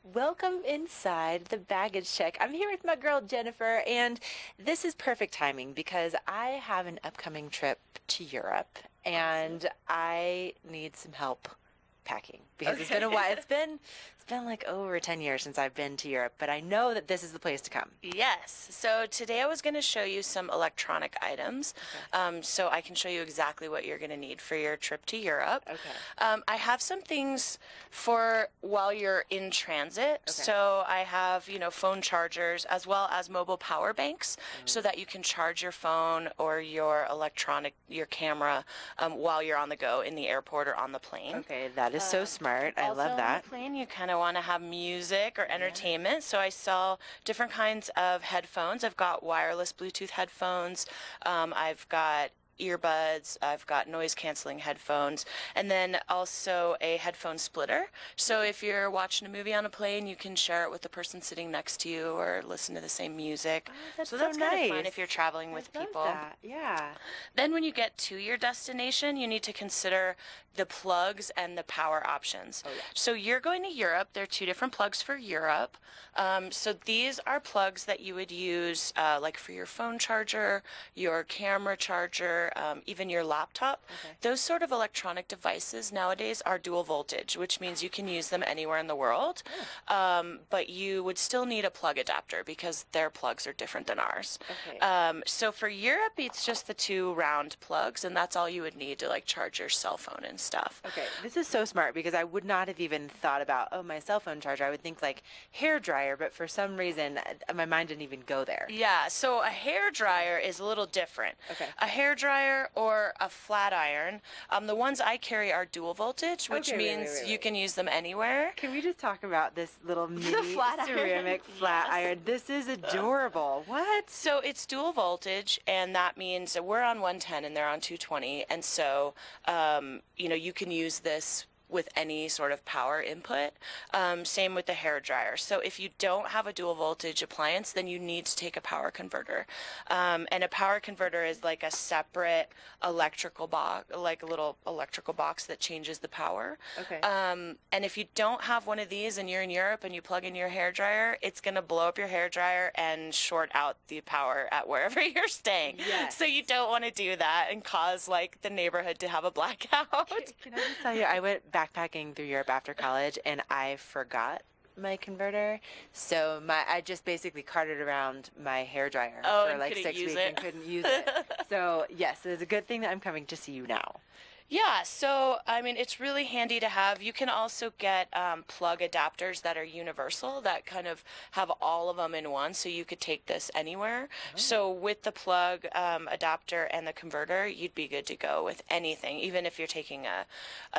Welcome inside the baggage check. I'm here with my girl Jennifer, and this is perfect timing because I have an upcoming trip to Europe and I need some help packing because it's been a while. It's been like over 10 years since I've been to Europe, but I know that this is the place to come. Yes. So today I was going to show you some electronic items, so I can show you exactly what you're going to need for your trip to Europe. Okay. I have some things for while you're in transit. So I have, phone chargers as well as mobile power banks so that you can charge your phone or your camera while you're on the go in the airport or on the plane. Okay, that is so smart. I love Also on that. the plane, you kind of want to have music or entertainment. So I sell different kinds of headphones. I've got wireless Bluetooth headphones. I've got earbuds, I've got noise canceling headphones, and then also a headphone splitter. So if you're watching a movie on a plane, you can share it with the person sitting next to you or listen to the same music. Oh, that's so that's kind nice. of fun if you're traveling with people. That. Yeah. Then when you get to your destination, you need to consider the plugs and the power options. Oh, yeah. So you're going to Europe. There are two different plugs for Europe. So these are plugs that you would use like for your phone charger, your camera charger, even your laptop. Okay. Those sort of electronic devices nowadays are dual voltage, which means you can use them anywhere in the world. But you would still need a plug adapter because their plugs are different than ours. Okay. So for Europe, it's just the two round plugs, and that's all you would need to like charge your cell phone and stuff. Okay, this is so smart because I would not have even thought about, my cell phone charger. I would think like hair dryer, but for some reason, my mind didn't even go there. Yeah, so a hair dryer is a little different. Okay. A hair dryer or a flat iron, the ones I carry are dual voltage, which Okay, means you can use them anywhere. Can we just talk about this little mini flat iron. ceramic flat Yes. iron? This is adorable. What? So it's dual voltage, and that means that we're on 110 and they're on 220, and so you can use this with any sort of power input. Same with the hair dryer. So if you don't have a dual voltage appliance, then you need to take a power converter. And a power converter is like a separate electrical box, like a little electrical box that changes the power. Okay. And if you don't have one of these and you're in Europe and you plug in your hair dryer, it's going to blow up your hair dryer and short out the power at wherever you're staying. Yes. So you don't want to do that and cause like the neighborhood to have a blackout. Can I just tell you, I went backpacking through Europe after college and I forgot my converter, so I just basically carted around my hair dryer for like 6 weeks and couldn't use it. So yes, it's a good thing that I'm coming to see you now. Yeah, so I mean, it's really handy to have. You can also get plug adapters that are universal that kind of have all of them in one, so you could take this anywhere. So with the plug adapter and the converter, you'd be good to go with anything, even if you're taking a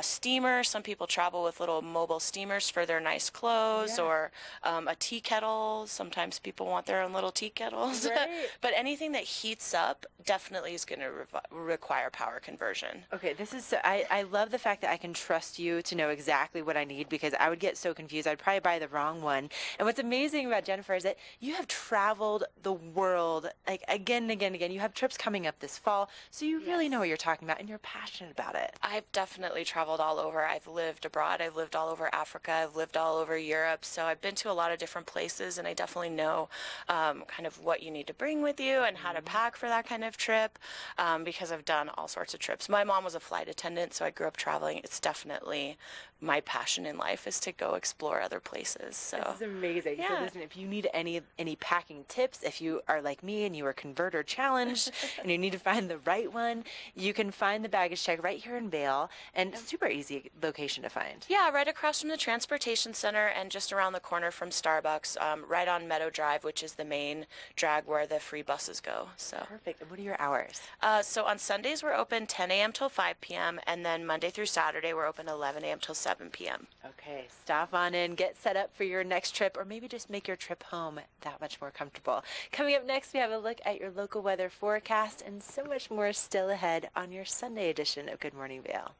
steamer. Some people travel with little mobile steamers for their nice clothes, or a tea kettle. Sometimes people want their own little tea kettles. Right. But anything that heats up definitely is going to require power conversion. Okay, this is so, I love the fact that I can trust you to know exactly what I need because I would get so confused. I'd probably buy the wrong one. And what's amazing about Jennifer is that you have traveled the world like again and again and again. You have trips coming up this fall, so you really know what you're talking about and you're passionate about it. I've definitely traveled all over. I've lived abroad. I've lived all over Africa. I've lived all over Europe. So I've been to a lot of different places, and I definitely know kind of what you need to bring with you and how to pack for that kind of trip because I've done all sorts of trips. My mom was a flight attendant, so I grew up traveling. It's definitely my passion in life is to go explore other places. So this is amazing. Yeah. So listen, if you need any packing tips, if you are like me and you are converter challenged and you need to find the right one, you can find the baggage check right here in Vail, and super easy location to find. yeah, right across from the transportation center and just around the corner from Starbucks, right on Meadow Drive, which is the main drag where the free buses go. So Perfect. And what are your hours? So on Sundays we're open 10 a.m. till 5 p.m. and then Monday through Saturday we're open 11 a.m. till 7 p.m. Okay, stop on in, get set up for your next trip, or maybe just make your trip home that much more comfortable. Coming up next, we have a look at your local weather forecast and so much more still ahead on your Sunday edition of Good Morning Vail.